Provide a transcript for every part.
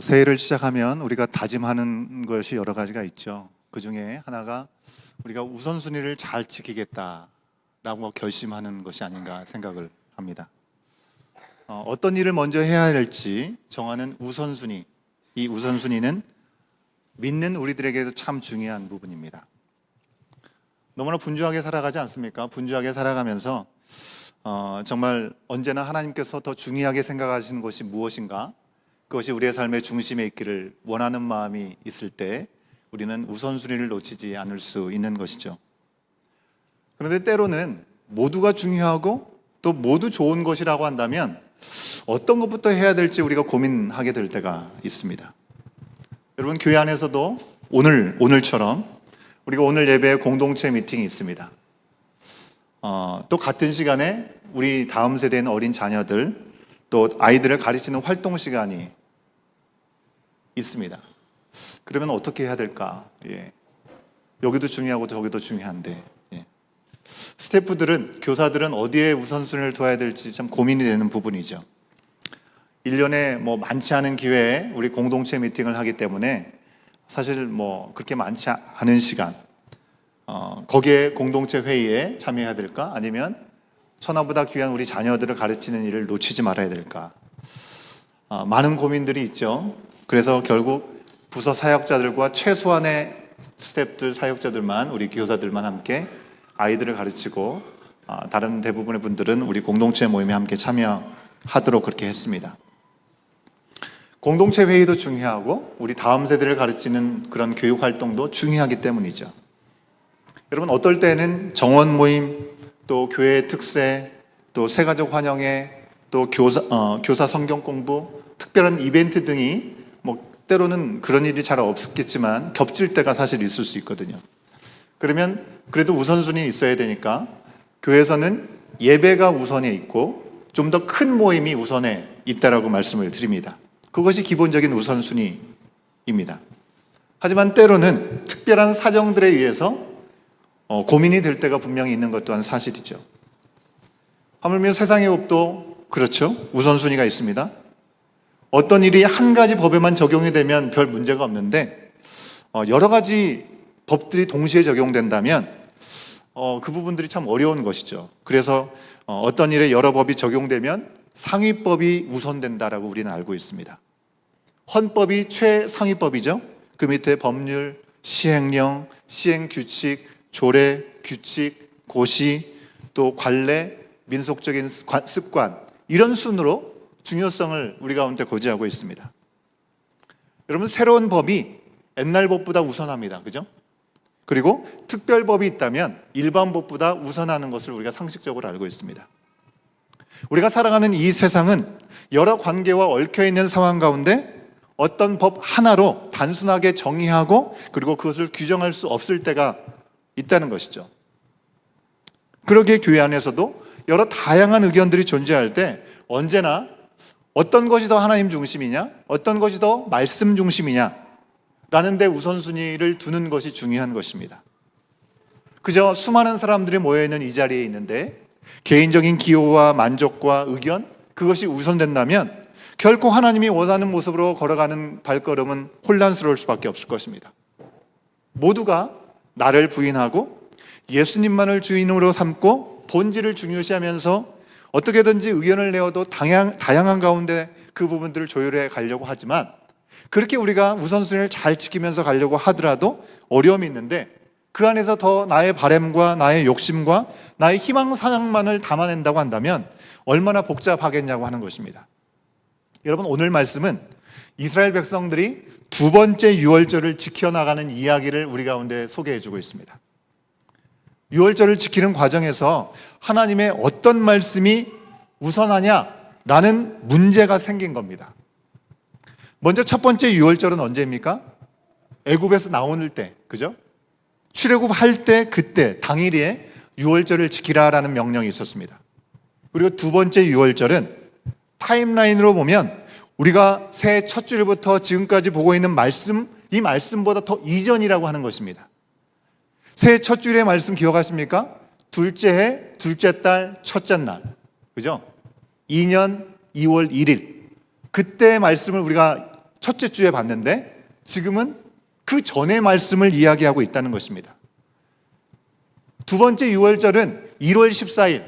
새해를 시작하면 우리가 다짐하는 것이 여러 가지가 있죠. 그 중에 하나가 우리가 우선순위를 잘 지키겠다라고 결심하는 것이 아닌가 생각을 합니다. 어떤 일을 먼저 해야 할지 정하는 우선순위, 이 우선순위는 믿는 우리들에게도 참 중요한 부분입니다. 너무나 분주하게 살아가지 않습니까? 분주하게 살아가면서 정말 언제나 하나님께서 더 중요하게 생각하시는 것이 무엇인가? 그것이 우리의 삶의 중심에 있기를 원하는 마음이 있을 때 우리는 우선순위를 놓치지 않을 수 있는 것이죠. 그런데 때로는 모두가 중요하고 또 모두 좋은 것이라고 한다면 어떤 것부터 해야 될지 우리가 고민하게 될 때가 있습니다. 여러분, 교회 안에서도 오늘처럼 우리가 오늘 예배에 공동체 미팅이 있습니다. 또 같은 시간에 우리 다음 세대인 어린 자녀들 또 아이들을 가르치는 활동 시간이 있습니다. 그러면 어떻게 해야 될까? 여기도 중요하고 저기도 중요한데 스태프들은, 교사들은 어디에 우선순위를 둬야 될지 참 고민이 되는 부분이죠. 1년에 많지 않은 기회에 우리 공동체 미팅을 하기 때문에 사실 그렇게 많지 않은 시간 거기에 공동체 회의에 참여해야 될까? 아니면 천하보다 귀한 우리 자녀들을 가르치는 일을 놓치지 말아야 될까? 많은 고민들이 있죠. 그래서 결국 부서 사역자들과 최소한의 스태프들, 사역자들만, 우리 교사들만 함께 아이들을 가르치고 다른 대부분의 분들은 우리 공동체 모임에 함께 참여하도록 그렇게 했습니다. 공동체 회의도 중요하고 우리 다음 세대를 가르치는 그런 교육 활동도 중요하기 때문이죠. 여러분, 어떨 때는 정원 모임, 또 교회 특세, 또 새가족 환영회, 또 교사 성경 공부, 특별한 이벤트 등이 때로는 그런 일이 잘 없겠지만 겹칠 때가 사실 있을 수 있거든요. 그러면 그래도 우선순위 있어야 되니까 교회에서는 예배가 우선에 있고 좀 더 큰 모임이 우선에 있다라고 말씀을 드립니다. 그것이 기본적인 우선순위입니다. 하지만 때로는 특별한 사정들에 의해서 고민이 될 때가 분명히 있는 것 또한 사실이죠. 하물며 세상의 법도 그렇죠. 우선순위가 있습니다. 어떤 일이 한 가지 법에만 적용이 되면 별 문제가 없는데 여러 가지 법들이 동시에 적용된다면 그 부분들이 참 어려운 것이죠. 그래서 어떤 일에 여러 법이 적용되면 상위법이 우선된다라고 우리는 알고 있습니다. 헌법이 최상위법이죠. 그 밑에 법률, 시행령, 시행규칙, 조례, 규칙, 고시, 또 관례, 민속적인 습관, 이런 순으로 중요성을 우리 가운데 고지하고 있습니다. 여러분, 새로운 법이 옛날 법보다 우선합니다. 그죠? 그리고 특별법이 있다면 일반 법보다 우선하는 것을 우리가 상식적으로 알고 있습니다. 우리가 살아가는 이 세상은 여러 관계와 얽혀있는 상황 가운데 어떤 법 하나로 단순하게 정의하고 그리고 그것을 규정할 수 없을 때가 있다는 것이죠. 그러기에 교회 안에서도 여러 다양한 의견들이 존재할 때 언제나 어떤 것이 더 하나님 중심이냐, 어떤 것이 더 말씀 중심이냐 라는 데 우선순위를 두는 것이 중요한 것입니다. 그저 수많은 사람들이 모여있는 이 자리에 있는데 개인적인 기호와 만족과 의견, 그것이 우선된다면 결코 하나님이 원하는 모습으로 걸어가는 발걸음은 혼란스러울 수밖에 없을 것입니다. 모두가 나를 부인하고 예수님만을 주인으로 삼고 본질을 중요시하면서 어떻게든지 의견을 내어도 다양한 가운데 그 부분들을 조율해 가려고 하지만 그렇게 우리가 우선순위를 잘 지키면서 가려고 하더라도 어려움이 있는데 그 안에서 더 나의 바램과 나의 욕심과 나의 희망사항만을 담아낸다고 한다면 얼마나 복잡하겠냐고 하는 것입니다. 여러분, 오늘 말씀은 이스라엘 백성들이 두 번째 유월절을 지켜나가는 이야기를 우리 가운데 소개해주고 있습니다. 유월절을 지키는 과정에서 하나님의 어떤 말씀이 우선하냐라는 문제가 생긴 겁니다. 먼저 첫 번째 유월절은 언제입니까? 애굽에서 나오는 때, 그죠? 출애굽할 때 그때 당일에 유월절을 지키라라는 명령이 있었습니다. 그리고 두 번째 유월절은 타임라인으로 보면 우리가 새해 첫 주일부터 지금까지 보고 있는 말씀, 이 말씀보다 더 이전이라고 하는 것입니다. 새해 첫 주일의 말씀 기억하십니까? 둘째 해, 둘째 달, 첫째 날. 그죠? 2년 2월 1일. 그때의 말씀을 우리가 첫째 주에 봤는데 지금은 그 전의 말씀을 이야기하고 있다는 것입니다. 두 번째 유월절은 1월 14일,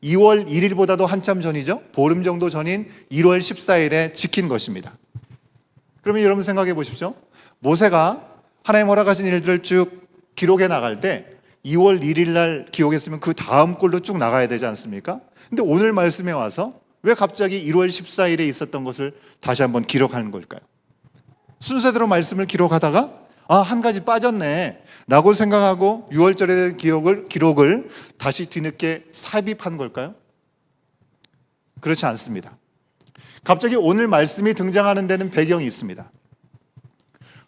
2월 1일보다도 한참 전이죠. 보름 정도 전인 1월 14일에 지킨 것입니다. 그러면 여러분 생각해 보십시오. 모세가 하나님 허락하신 일들을 쭉 기록해 나갈 때 2월 1일 날 기록했으면 그 다음 꼴로 쭉 나가야 되지 않습니까? 근데 오늘 말씀에 와서 왜 갑자기 1월 14일에 있었던 것을 다시 한번 기록하는 걸까요? 순서대로 말씀을 기록하다가 한 가지 빠졌네 라고 생각하고 6월절에 대한 기록을 다시 뒤늦게 삽입한 걸까요? 그렇지 않습니다. 갑자기 오늘 말씀이 등장하는 데는 배경이 있습니다.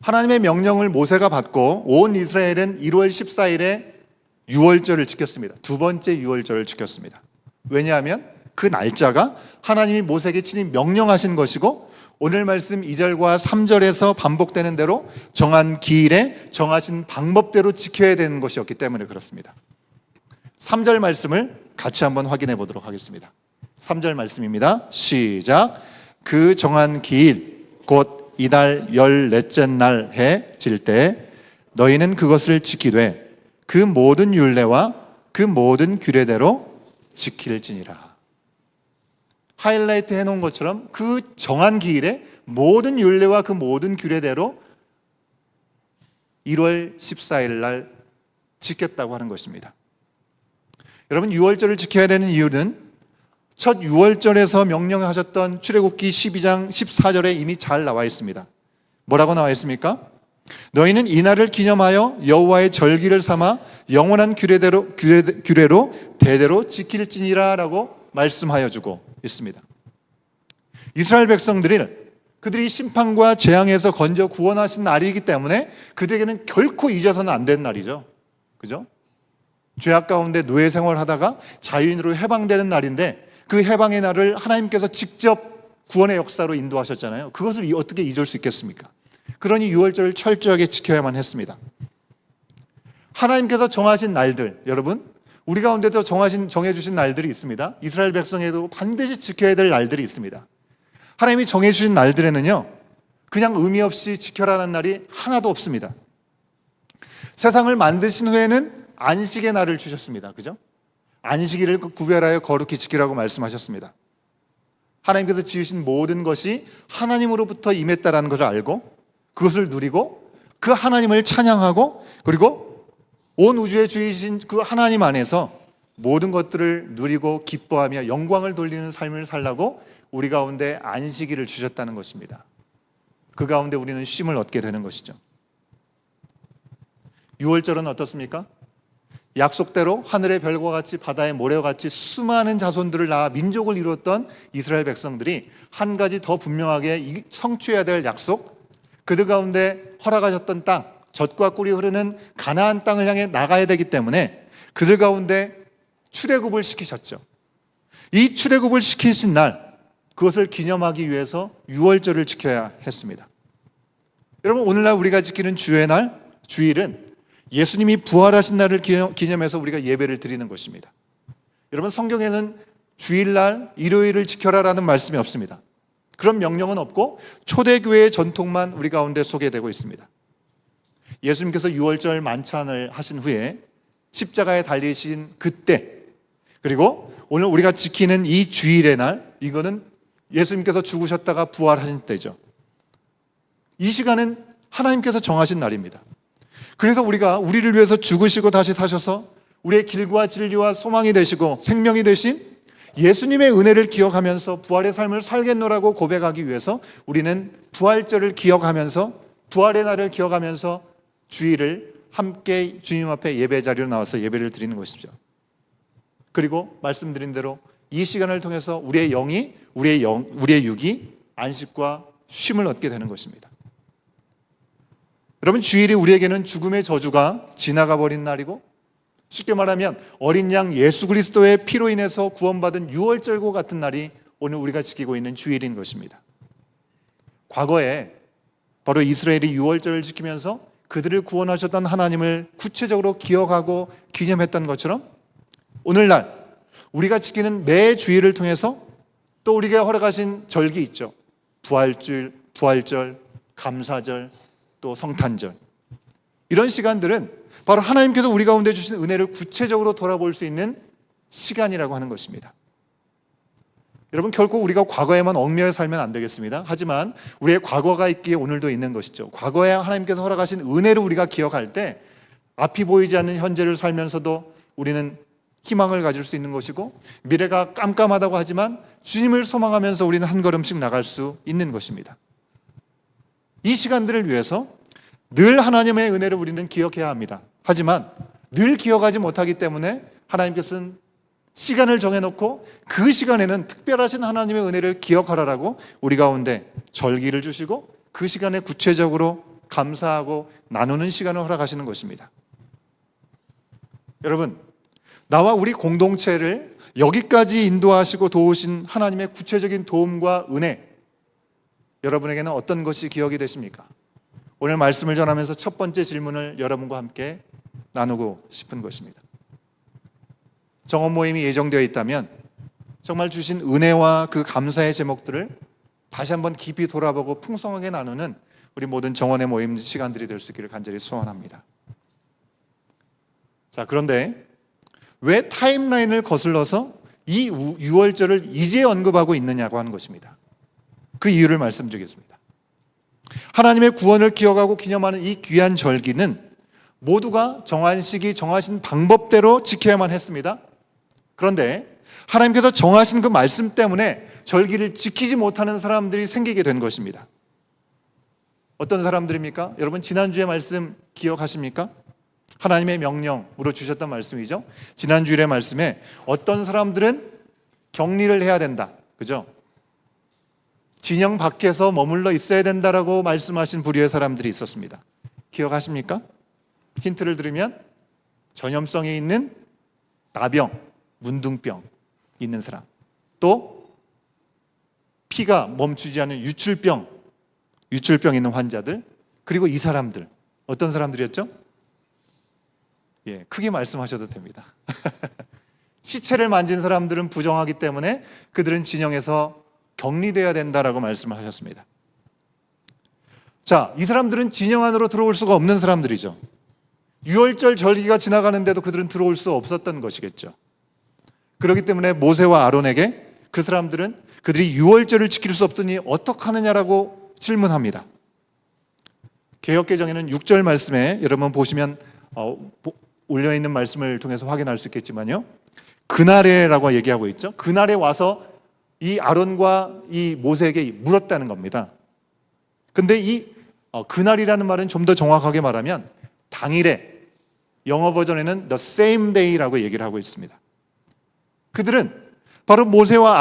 하나님의 명령을 모세가 받고 온 이스라엘은 1월 14일에 6월절을 지켰습니다. 두 번째 6월절을 지켰습니다. 왜냐하면 그 날짜가 하나님이 모세에게 친히 명령하신 것이고 오늘 말씀 2절과 3절에서 반복되는 대로 정한 기일에 정하신 방법대로 지켜야 되는 것이었기 때문에 그렇습니다. 3절 말씀을 같이 한번 확인해 보도록 하겠습니다. 3절 말씀입니다. 시작. 그 정한 기일 곧 이달 14째 날 해 질 때 너희는 그것을 지키되 그 모든 율례와 그 모든 규례대로 지킬지니라. 하이라이트 해놓은 것처럼 그 정한 기일에 모든 율례와 그 모든 규례대로 1월 14일 날 지켰다고 하는 것입니다. 여러분 6월절을 지켜야 되는 이유는 첫 6월절에서 명령하셨던 출애굽기 12장 14절에 이미 잘 나와 있습니다. 뭐라고 나와 있습니까? 너희는 이날을 기념하여 여호와의 절기를 삼아 영원한 규례로 대대로 지킬지니라 라고 말씀하여 주고 있습니다. 이스라엘 백성들을 그들이 심판과 재앙에서 건져 구원하신 날이기 때문에 그들에게는 결코 잊어서는 안 되는 날이죠. 그죠? 죄악 가운데 노예 생활하다가 자유인으로 해방되는 날인데 그 해방의 날을 하나님께서 직접 구원의 역사로 인도하셨잖아요. 그것을 어떻게 잊을 수 있겠습니까? 그러니 6월절을 철저하게 지켜야만 했습니다. 하나님께서 정하신 날들, 여러분 우리 가운데도 정해주신 날들이 있습니다. 이스라엘 백성에도 반드시 지켜야 될 날들이 있습니다. 하나님이 정해주신 날들에는요 그냥 의미 없이 지켜라는 날이 하나도 없습니다. 세상을 만드신 후에는 안식의 날을 주셨습니다. 그죠? 안식일을 구별하여 거룩히 지키라고 말씀하셨습니다. 하나님께서 지으신 모든 것이 하나님으로부터 임했다라는 것을 알고 그것을 누리고 그 하나님을 찬양하고 그리고 온 우주의 주이신 그 하나님 안에서 모든 것들을 누리고 기뻐하며 영광을 돌리는 삶을 살라고 우리 가운데 안식일을 주셨다는 것입니다. 그 가운데 우리는 쉼을 얻게 되는 것이죠. 6월절은 어떻습니까? 약속대로 하늘의 별과 같이 바다의 모래와 같이 수많은 자손들을 낳아 민족을 이루었던 이스라엘 백성들이 한 가지 더 분명하게 성취해야 될 약속, 그들 가운데 허락하셨던 땅, 젖과 꿀이 흐르는 가나안 땅을 향해 나가야 되기 때문에 그들 가운데 출애굽을 시키셨죠. 이 출애굽을 시키신 날, 그것을 기념하기 위해서 6월절을 지켜야 했습니다. 여러분 오늘날 우리가 지키는 주의 날, 주일은 예수님이 부활하신 날을 기념해서 우리가 예배를 드리는 것입니다. 여러분 성경에는 주일날, 일요일을 지켜라라는 말씀이 없습니다. 그런 명령은 없고 초대교회의 전통만 우리 가운데 소개되고 있습니다. 예수님께서 6월절 만찬을 하신 후에 십자가에 달리신 그때 그리고 오늘 우리가 지키는 이 주일의 날 이거는 예수님께서 죽으셨다가 부활하신 때죠. 이 시간은 하나님께서 정하신 날입니다. 그래서 우리가 우리를 위해서 죽으시고 다시 사셔서 우리의 길과 진리와 소망이 되시고 생명이 되신 예수님의 은혜를 기억하면서 부활의 삶을 살겠노라고 고백하기 위해서 우리는 부활절을 기억하면서 부활의 날을 기억하면서 주일을 함께 주님 앞에 예배 자리로 나와서 예배를 드리는 것이죠. 그리고 말씀드린 대로 이 시간을 통해서 우리의 영이 우리의 육이 안식과 쉼을 얻게 되는 것입니다. 여러분 주일이 우리에게는 죽음의 저주가 지나가 버린 날이고 쉽게 말하면 어린 양 예수 그리스도의 피로 인해서 구원받은 유월절과 같은 날이 오늘 우리가 지키고 있는 주일인 것입니다. 과거에 바로 이스라엘이 유월절을 지키면서 그들을 구원하셨던 하나님을 구체적으로 기억하고 기념했던 것처럼 오늘날 우리가 지키는 매 주일을 통해서 또 우리가 허락하신 절기 있죠. 부활절, 감사절, 또 성탄절. 이런 시간들은 바로 하나님께서 우리 가운데 주신 은혜를 구체적으로 돌아볼 수 있는 시간이라고 하는 것입니다. 여러분, 결코 우리가 과거에만 얽매여 살면 안 되겠습니다. 하지만 우리의 과거가 있기에 오늘도 있는 것이죠. 과거에 하나님께서 허락하신 은혜를 우리가 기억할 때 앞이 보이지 않는 현재를 살면서도 우리는 희망을 가질 수 있는 것이고, 미래가 깜깜하다고 하지만 주님을 소망하면서 우리는 한 걸음씩 나갈 수 있는 것입니다. 이 시간들을 위해서 늘 하나님의 은혜를 우리는 기억해야 합니다. 하지만 늘 기억하지 못하기 때문에 하나님께서는 시간을 정해놓고 그 시간에는 특별하신 하나님의 은혜를 기억하라라고 우리 가운데 절기를 주시고 그 시간에 구체적으로 감사하고 나누는 시간을 허락하시는 것입니다. 여러분, 나와 우리 공동체를 여기까지 인도하시고 도우신 하나님의 구체적인 도움과 은혜, 여러분에게는 어떤 것이 기억이 되십니까? 오늘 말씀을 전하면서 첫 번째 질문을 여러분과 함께 나누고 싶은 것입니다. 정원 모임이 예정되어 있다면 정말 주신 은혜와 그 감사의 제목들을 다시 한번 깊이 돌아보고 풍성하게 나누는 우리 모든 정원의 모임 시간들이 될 수 있기를 간절히 소원합니다. 자, 그런데 왜 타임라인을 거슬러서 이 유월절을 이제 언급하고 있느냐고 하는 것입니다. 그 이유를 말씀드리겠습니다. 하나님의 구원을 기억하고 기념하는 이 귀한 절기는 모두가 정한 시기, 정하신 방법대로 지켜야만 했습니다. 그런데 하나님께서 정하신 그 말씀 때문에 절기를 지키지 못하는 사람들이 생기게 된 것입니다. 어떤 사람들입니까? 여러분, 지난주의 말씀 기억하십니까? 하나님의 명령으로 주셨던 말씀이죠. 지난주의 말씀에 어떤 사람들은 격리를 해야 된다, 그죠? 진영 밖에서 머물러 있어야 된다라고 말씀하신 부류의 사람들이 있었습니다. 기억하십니까? 힌트를 드리면 전염성이 있는 나병, 문둥병 있는 사람, 또 피가 멈추지 않는 유출병 있는 환자들, 그리고 이 사람들, 어떤 사람들이었죠? 크게 말씀하셔도 됩니다. 시체를 만진 사람들은 부정하기 때문에 그들은 진영에서 격리돼야 된다라고 말씀을 하셨습니다. 자, 이 사람들은 진영 안으로 들어올 수가 없는 사람들이죠. 유월절 절기가 지나가는데도 그들은 들어올 수 없었던 것이겠죠. 그렇기 때문에 모세와 아론에게 그 사람들은 그들이 유월절을 지킬 수 없더니 어떡하느냐라고 질문합니다. 개역개정에는 6절 말씀에 여러분 보시면 올려있는 말씀을 통해서 확인할 수 있겠지만요, 그날에라고 얘기하고 있죠. 그날에 와서 이 아론과 이 모세에게 물었다는 겁니다. 근데 이 그날이라는 말은 좀 더 정확하게 말하면 당일에, 영어 버전에는 the same day라고 얘기를 하고 있습니다. 그들은 바로 모세와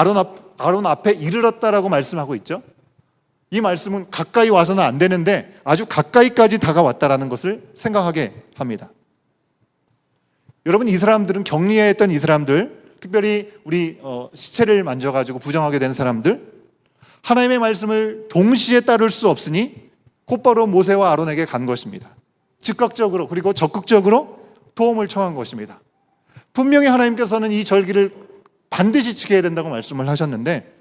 아론 앞에 이르렀다라고 말씀하고 있죠. 이 말씀은 가까이 와서는 안 되는데 아주 가까이까지 다가왔다라는 것을 생각하게 합니다. 여러분, 이 사람들은 격리해야 했던 이 사람들, 특별히 우리 시체를 만져가지고 부정하게 된 사람들, 하나님의 말씀을 동시에 따를 수 없으니 곧바로 모세와 아론에게 간 것입니다. 즉각적으로, 그리고 적극적으로 도움을 청한 것입니다. 분명히 하나님께서는 이 절기를 반드시 지켜야 된다고 말씀을 하셨는데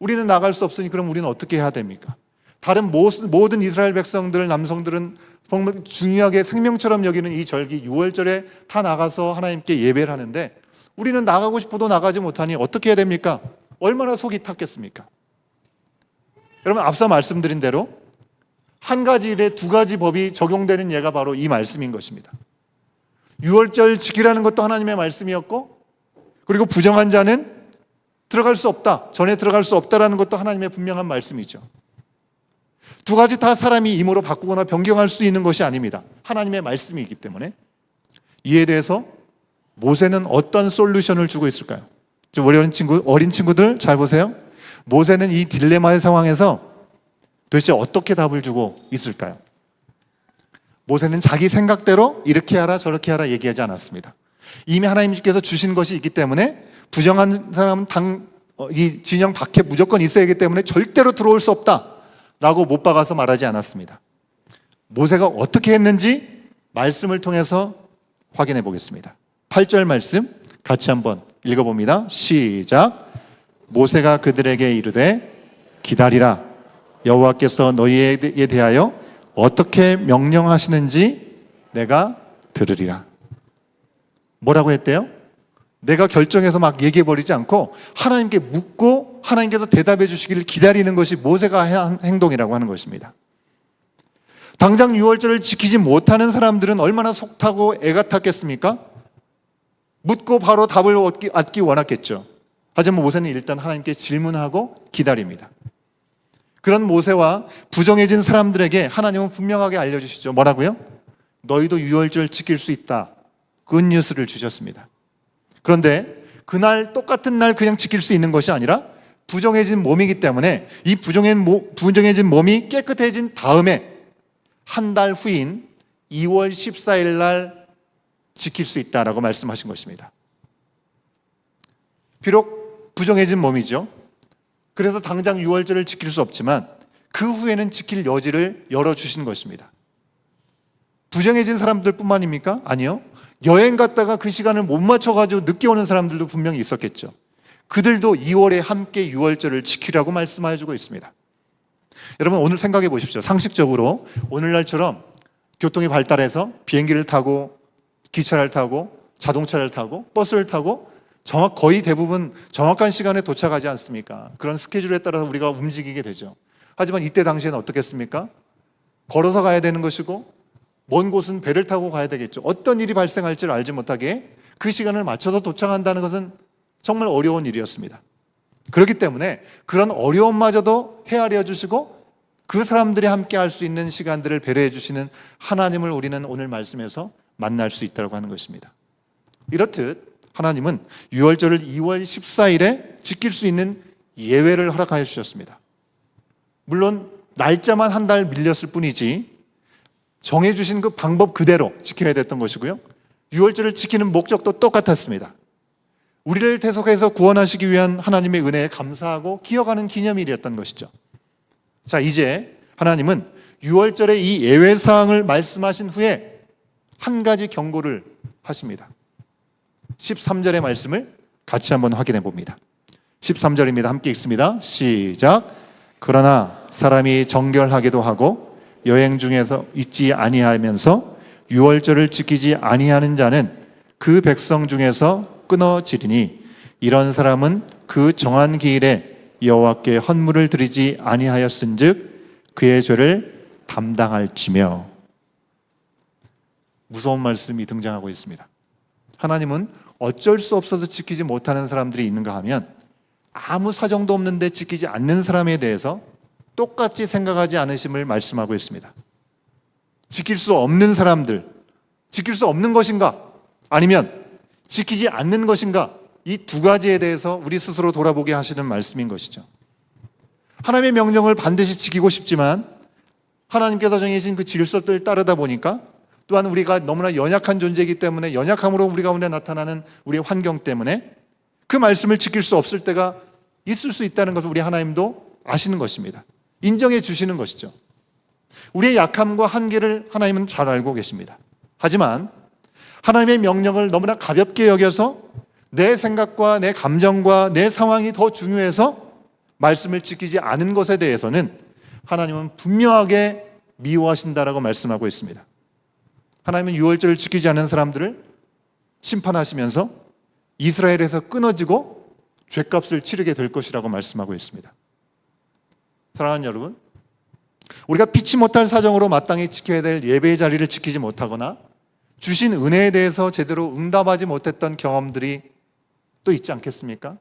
우리는 나갈 수 없으니 그럼 우리는 어떻게 해야 됩니까? 다른 모든 이스라엘 백성들, 남성들은 정말 중요하게 생명처럼 여기는 이 절기 유월절에 다 나가서 하나님께 예배를 하는데 우리는 나가고 싶어도 나가지 못하니 어떻게 해야 됩니까? 얼마나 속이 탔겠습니까? 여러분, 앞서 말씀드린 대로 한 가지 일에 두 가지 법이 적용되는 예가 바로 이 말씀인 것입니다. 유월절 지키라는 것도 하나님의 말씀이었고, 그리고 부정한 자는 들어갈 수 없다, 전에 들어갈 수 없다라는 것도 하나님의 분명한 말씀이죠. 두 가지 다 사람이 임으로 바꾸거나 변경할 수 있는 것이 아닙니다. 하나님의 말씀이기 때문에. 이에 대해서 모세는 어떤 솔루션을 주고 있을까요? 어린 친구들 잘 보세요. 모세는 이 딜레마의 상황에서 도대체 어떻게 답을 주고 있을까요? 모세는 자기 생각대로 이렇게 하라 저렇게 하라 얘기하지 않았습니다. 이미 하나님께서 주신 것이 있기 때문에 부정한 사람은 이 진영 밖에 무조건 있어야 하기 때문에 절대로 들어올 수 없다라고 못 박아서 말하지 않았습니다. 모세가 어떻게 했는지 말씀을 통해서 확인해 보겠습니다. 8절 말씀 같이 한번 읽어봅니다. 시작. 모세가 그들에게 이르되 기다리라. 여호와께서 너희에 대하여 어떻게 명령하시는지 내가 들으리라. 뭐라고 했대요? 내가 결정해서 막 얘기해버리지 않고 하나님께 묻고 하나님께서 대답해 주시기를 기다리는 것이 모세가 한 행동이라고 하는 것입니다. 당장 유월절을 지키지 못하는 사람들은 얼마나 속타고 애가 탔겠습니까? 묻고 바로 답을 얻기 원했겠죠. 하지만 모세는 일단 하나님께 질문하고 기다립니다. 그런 모세와 부정해진 사람들에게 하나님은 분명하게 알려주시죠. 뭐라고요? 너희도 유월절 지킬 수 있다. 굿뉴스를 주셨습니다. 그런데 그날 똑같은 날 그냥 지킬 수 있는 것이 아니라 부정해진 몸이기 때문에 이 부정해진 몸이 깨끗해진 다음에 한 달 후인 2월 14일 날 지킬 수 있다라고 말씀하신 것입니다. 비록 부정해진 몸이죠. 그래서 당장 유월절을 지킬 수 없지만 그 후에는 지킬 여지를 열어주신 것입니다. 부정해진 사람들 뿐만입니까? 아니요. 여행 갔다가 그 시간을 못 맞춰가지고 늦게 오는 사람들도 분명히 있었겠죠. 그들도 2월에 함께 유월절을 지키라고 말씀해주고 있습니다. 여러분 오늘 생각해 보십시오. 상식적으로 오늘날처럼 교통이 발달해서 비행기를 타고 기차를 타고 자동차를 타고 버스를 타고 거의 대부분 정확한 시간에 도착하지 않습니까? 그런 스케줄에 따라서 우리가 움직이게 되죠. 하지만 이때 당시에는 어떻겠습니까? 걸어서 가야 되는 것이고 먼 곳은 배를 타고 가야 되겠죠. 어떤 일이 발생할지를 알지 못하게 그 시간을 맞춰서 도착한다는 것은 정말 어려운 일이었습니다. 그렇기 때문에 그런 어려움마저도 헤아려 주시고 그 사람들이 함께 할 수 있는 시간들을 배려해 주시는 하나님을 우리는 오늘 말씀에서 만날 수 있다고 하는 것입니다. 이렇듯 하나님은 유월절을 2월 14일에 지킬 수 있는 예외를 허락하여 주셨습니다. 물론 날짜만 한 달 밀렸을 뿐이지 정해주신 그 방법 그대로 지켜야 됐던 것이고요. 유월절을 지키는 목적도 똑같았습니다. 우리를 대속해서 구원하시기 위한 하나님의 은혜에 감사하고 기억하는 기념일이었던 것이죠. 자, 이제 하나님은 유월절의 이 예외사항을 말씀하신 후에 한 가지 경고를 하십니다. 13절의 말씀을 같이 한번 확인해 봅니다. 13절입니다. 함께 읽습니다. 시작. 그러나 사람이 정결하게도 하고 여행 중에서 있지 아니하면서 유월절을 지키지 아니하는 자는 그 백성 중에서 끊어지리니 이런 사람은 그 정한 기일에 여호와께 헌물을 드리지 아니하였은즉 그의 죄를 담당할지며. 무서운 말씀이 등장하고 있습니다. 하나님은 어쩔 수 없어서 지키지 못하는 사람들이 있는가 하면 아무 사정도 없는데 지키지 않는 사람에 대해서 똑같이 생각하지 않으심을 말씀하고 있습니다. 지킬 수 없는 사람들, 지킬 수 없는 것인가? 아니면 지키지 않는 것인가? 이 두 가지에 대해서 우리 스스로 돌아보게 하시는 말씀인 것이죠. 하나님의 명령을 반드시 지키고 싶지만 하나님께서 정해진 그 질서를 따르다 보니까 또한 우리가 너무나 연약한 존재이기 때문에 연약함으로 우리 가운데 나타나는 우리의 환경 때문에 그 말씀을 지킬 수 없을 때가 있을 수 있다는 것을 우리 하나님도 아시는 것입니다. 인정해 주시는 것이죠. 우리의 약함과 한계를 하나님은 잘 알고 계십니다. 하지만 하나님의 명령을 너무나 가볍게 여겨서 내 생각과 내 감정과 내 상황이 더 중요해서 말씀을 지키지 않은 것에 대해서는 하나님은 분명하게 미워하신다라고 말씀하고 있습니다. 하나님은 유월절을 지키지 않는 사람들을 심판하시면서 이스라엘에서 끊어지고 죄값을 치르게 될 것이라고 말씀하고 있습니다. 사랑하는 여러분, 우리가 피치 못할 사정으로 마땅히 지켜야 될 예배의 자리를 지키지 못하거나 주신 은혜에 대해서 제대로 응답하지 못했던 경험들이 또 있지 않겠습니까?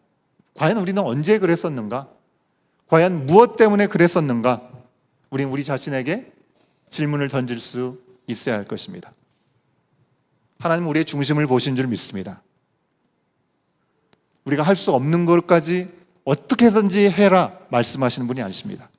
과연 우리는 언제 그랬었는가? 과연 무엇 때문에 그랬었는가? 우리는 우리 자신에게 질문을 던질 수 있어야 할 것입니다. 하나님은 우리의 중심을 보신 줄 믿습니다. 우리가 할 수 없는 것까지 어떻게 해서든지 해라 말씀하시는 분이 아니십니다.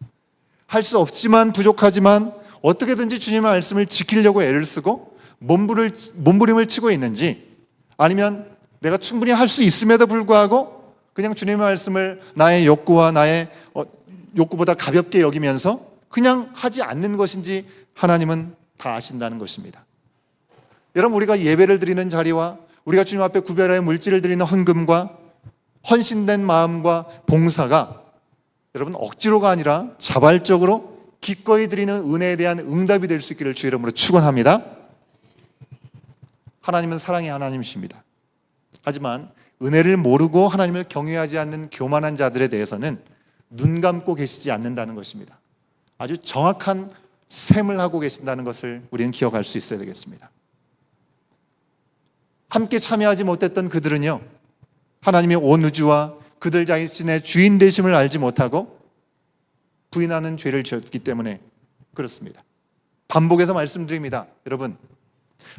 할 수 없지만 부족하지만 어떻게든지 주님의 말씀을 지키려고 애를 쓰고 몸부림을 치고 있는지, 아니면 내가 충분히 할 수 있음에도 불구하고 그냥 주님의 말씀을 나의 욕구와 나의 욕구보다 가볍게 여기면서 그냥 하지 않는 것인지 하나님은 다 아신다는 것입니다. 여러분, 우리가 예배를 드리는 자리와 우리가 주님 앞에 구별하여 물질을 드리는 헌금과 헌신된 마음과 봉사가 여러분 억지로가 아니라 자발적으로 기꺼이 드리는 은혜에 대한 응답이 될 수 있기를 주 이름으로 축원합니다. 하나님은 사랑의 하나님이십니다. 하지만 은혜를 모르고 하나님을 경외하지 않는 교만한 자들에 대해서는 눈 감고 계시지 않는다는 것입니다. 아주 정확한 셈을 하고 계신다는 것을 우리는 기억할 수 있어야 되겠습니다. 함께 참여하지 못했던 그들은요, 하나님의 온 우주와 그들 자신의 주인 되심을 알지 못하고 부인하는 죄를 지었기 때문에 그렇습니다. 반복해서 말씀드립니다. 여러분,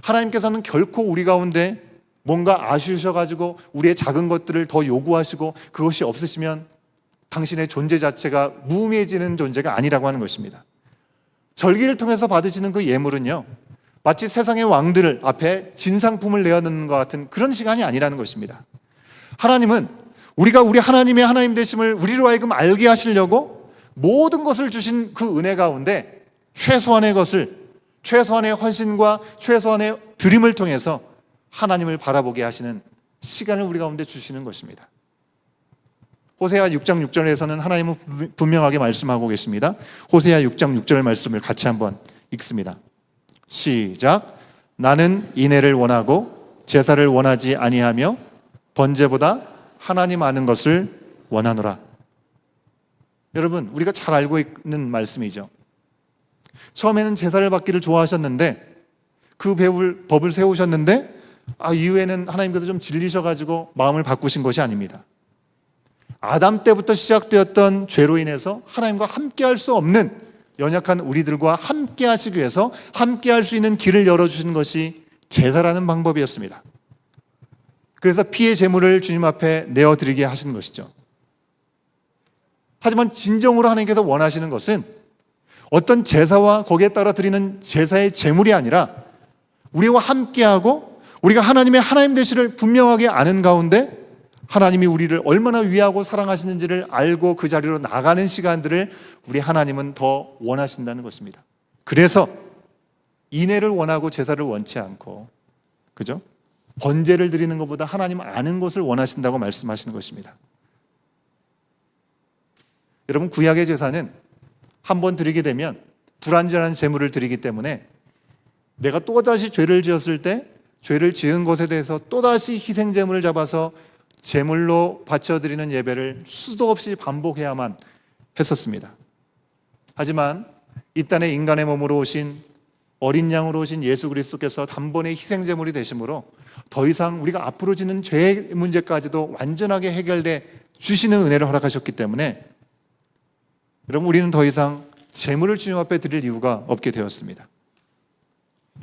하나님께서는 결코 우리 가운데 뭔가 아쉬우셔가지고 우리의 작은 것들을 더 요구하시고 그것이 없으시면 당신의 존재 자체가 무의미해지는 존재가 아니라고 하는 것입니다. 절기를 통해서 받으시는 그 예물은요, 마치 세상의 왕들 앞에 진상품을 내어놓는 것 같은 그런 시간이 아니라는 것입니다. 하나님은 우리가 우리 하나님의 하나님 되심을 우리로 하여금 알게 하시려고 모든 것을 주신 그 은혜 가운데 최소한의 것을, 최소한의 헌신과 최소한의 드림을 통해서 하나님을 바라보게 하시는 시간을 우리 가운데 주시는 것입니다. 호세아 6장 6절에서는 하나님은 분명하게 말씀하고 계십니다. 호세아 6장 6절 말씀을 같이 한번 읽습니다. 시작. 나는 인애를 원하고 제사를 원하지 아니하며 번제보다 하나님 아는 것을 원하노라. 여러분, 우리가 잘 알고 있는 말씀이죠. 처음에는 제사를 받기를 좋아하셨는데 그 법을 세우셨는데 이후에는 하나님께서 좀 질리셔가지고 마음을 바꾸신 것이 아닙니다. 아담 때부터 시작되었던 죄로 인해서 하나님과 함께할 수 없는 연약한 우리들과 함께 하시기 위해서 함께 할 수 있는 길을 열어주시는 것이 제사라는 방법이었습니다. 그래서 피의 제물을 주님 앞에 내어드리게 하시는 것이죠. 하지만 진정으로 하나님께서 원하시는 것은 어떤 제사와 거기에 따라 드리는 제사의 제물이 아니라 우리와 함께하고 우리가 하나님의 하나님 되시를 분명하게 아는 가운데 하나님이 우리를 얼마나 위하고 사랑하시는지를 알고 그 자리로 나가는 시간들을 우리 하나님은 더 원하신다는 것입니다. 그래서 인애를 원하고 제사를 원치 않고, 그죠? 번제를 드리는 것보다 하나님 아는 것을 원하신다고 말씀하시는 것입니다. 여러분, 구약의 제사는 한번 드리게 되면 불완전한 제물을 드리기 때문에 내가 또다시 죄를 지었을 때 죄를 지은 것에 대해서 또다시 희생 제물을 잡아서 제물로 바쳐드리는 예배를 수도 없이 반복해야만 했었습니다. 하지만 이 땅에 인간의 몸으로 오신 어린 양으로 오신 예수 그리스도께서 단번에 희생 제물이 되심으로 더 이상 우리가 앞으로 지는 죄의 문제까지도 완전하게 해결돼 주시는 은혜를 허락하셨기 때문에 여러분, 우리는 더 이상 제물을 주님 앞에 드릴 이유가 없게 되었습니다.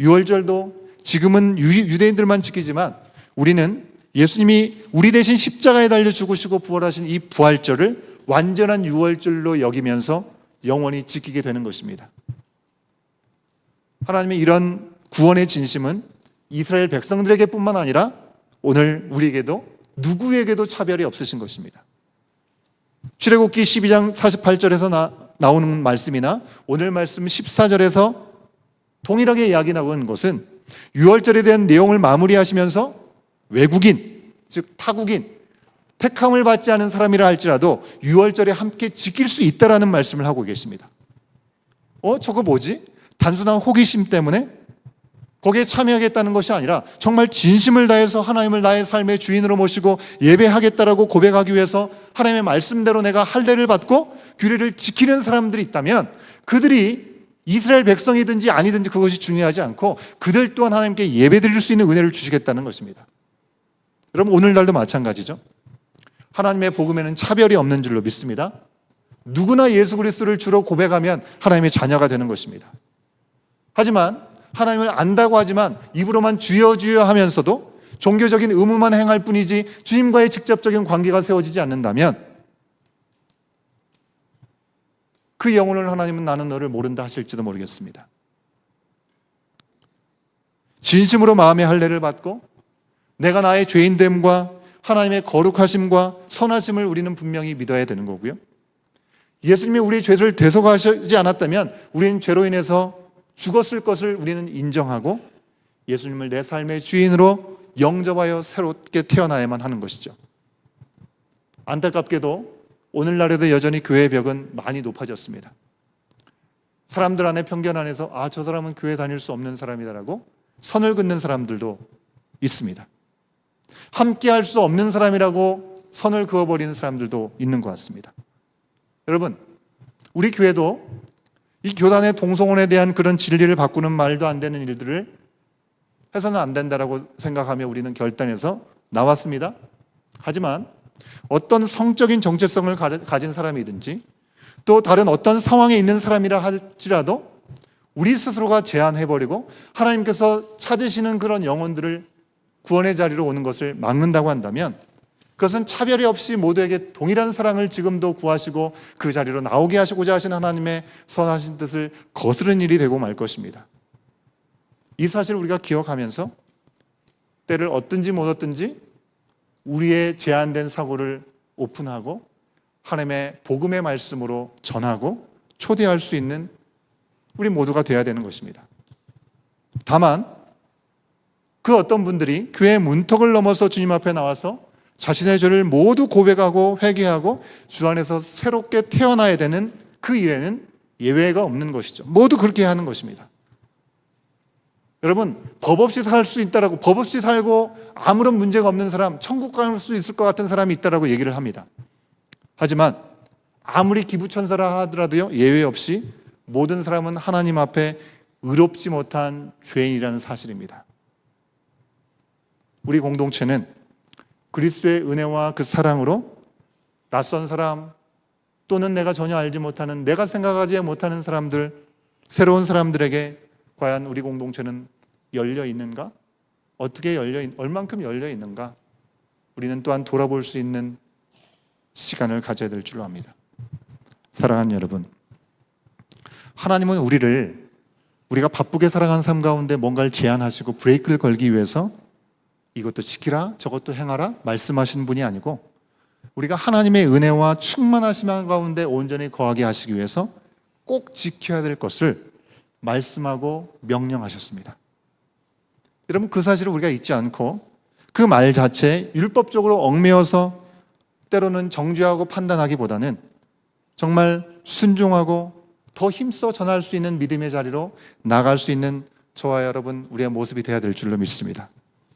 유월절도 지금은 유대인들만 지키지만 우리는 예수님이 우리 대신 십자가에 달려 죽으시고 부활하신 이 부활절을 완전한 유월절로 여기면서 영원히 지키게 되는 것입니다. 하나님의 이런 구원의 진심은 이스라엘 백성들에게 뿐만 아니라 오늘 우리에게도 누구에게도 차별이 없으신 것입니다. 출애굽기 12장 48절에서 나오는 말씀이나 오늘 말씀 14절에서 동일하게 이야기 나오는 것은 유월절에 대한 내용을 마무리하시면서 외국인, 즉 타국인, 택함을 받지 않은 사람이라 할지라도 유월절에 함께 지킬 수 있다라는 말씀을 하고 계십니다. 저거 뭐지? 단순한 호기심 때문에 거기에 참여하겠다는 것이 아니라 정말 진심을 다해서 하나님을 나의 삶의 주인으로 모시고 예배하겠다라고 고백하기 위해서 하나님의 말씀대로 내가 할례를 받고 규례를 지키는 사람들이 있다면 그들이 이스라엘 백성이든지 아니든지 그것이 중요하지 않고 그들 또한 하나님께 예배드릴 수 있는 은혜를 주시겠다는 것입니다. 여러분, 오늘날도 마찬가지죠. 하나님의 복음에는 차별이 없는 줄로 믿습니다. 누구나 예수 그리스도를 주로 고백하면 하나님의 자녀가 되는 것입니다. 하지만 하나님을 안다고 하지만 입으로만 주여 주여 하면서도 종교적인 의무만 행할 뿐이지 주님과의 직접적인 관계가 세워지지 않는다면 그 영혼을 하나님은 나는 너를 모른다 하실지도 모르겠습니다. 진심으로 마음의 할례를 받고 내가 나의 죄인됨과 하나님의 거룩하심과 선하심을 우리는 분명히 믿어야 되는 거고요. 예수님이 우리의 죄를 대속하시지 않았다면 우리는 죄로 인해서 죽었을 것을 우리는 인정하고 예수님을 내 삶의 주인으로 영접하여 새롭게 태어나야만 하는 것이죠. 안타깝게도 오늘날에도 여전히 교회의 벽은 많이 높아졌습니다. 사람들 안에 편견 안에서 저 사람은 교회 다닐 수 없는 사람이다라고 선을 긋는 사람들도 있습니다. 함께 할 수 없는 사람이라고 선을 그어버리는 사람들도 있는 것 같습니다. 여러분, 우리 교회도 이 교단의 동성혼에 대한 그런 진리를 바꾸는 말도 안 되는 일들을 해서는 안 된다라고 생각하며 우리는 결단해서 나왔습니다. 하지만 어떤 성적인 정체성을 가진 사람이든지 또 다른 어떤 상황에 있는 사람이라 할지라도 우리 스스로가 제한해버리고 하나님께서 찾으시는 그런 영혼들을 구원의 자리로 오는 것을 막는다고 한다면 그것은 차별이 없이 모두에게 동일한 사랑을 지금도 구하시고 그 자리로 나오게 하시고자 하신 하나님의 선하신 뜻을 거스른 일이 되고 말 것입니다. 이 사실을 우리가 기억하면서 때를 얻든지 못 얻든지 우리의 제한된 사고를 오픈하고 하나님의 복음의 말씀으로 전하고 초대할 수 있는 우리 모두가 되어야 되는 것입니다. 다만 그 어떤 분들이 교회 문턱을 넘어서 주님 앞에 나와서 자신의 죄를 모두 고백하고 회개하고 주 안에서 새롭게 태어나야 되는 그 일에는 예외가 없는 것이죠. 모두 그렇게 하는 것입니다. 여러분, 법 없이 살 수 있다라고, 법 없이 살고 아무런 문제가 없는 사람, 천국 갈 수 있을 것 같은 사람이 있다라고 얘기를 합니다. 하지만 아무리 기부천사라 하더라도요, 예외 없이 모든 사람은 하나님 앞에 의롭지 못한 죄인이라는 사실입니다. 우리 공동체는 그리스도의 은혜와 그 사랑으로 낯선 사람 또는 내가 전혀 알지 못하는, 내가 생각하지 못하는 사람들, 새로운 사람들에게 과연 우리 공동체는 열려 있는가? 어떻게 얼만큼 열려 있는가? 우리는 또한 돌아볼 수 있는 시간을 가져야 될 줄로 압니다. 사랑하는 여러분, 하나님은 우리가 바쁘게 살아가는 삶 가운데 뭔가를 제한하시고 브레이크를 걸기 위해서 이것도 지키라 저것도 행하라 말씀하시는 분이 아니고 우리가 하나님의 은혜와 충만하심 가운데 온전히 거하게 하시기 위해서 꼭 지켜야 될 것을 말씀하고 명령하셨습니다. 여러분, 그 사실을 우리가 잊지 않고 그 말 자체에 율법적으로 얽매여서 때로는 정죄하고 판단하기보다는 정말 순종하고 더 힘써 전할 수 있는 믿음의 자리로 나갈 수 있는 저와 여러분, 우리의 모습이 되어야 될 줄로 믿습니다.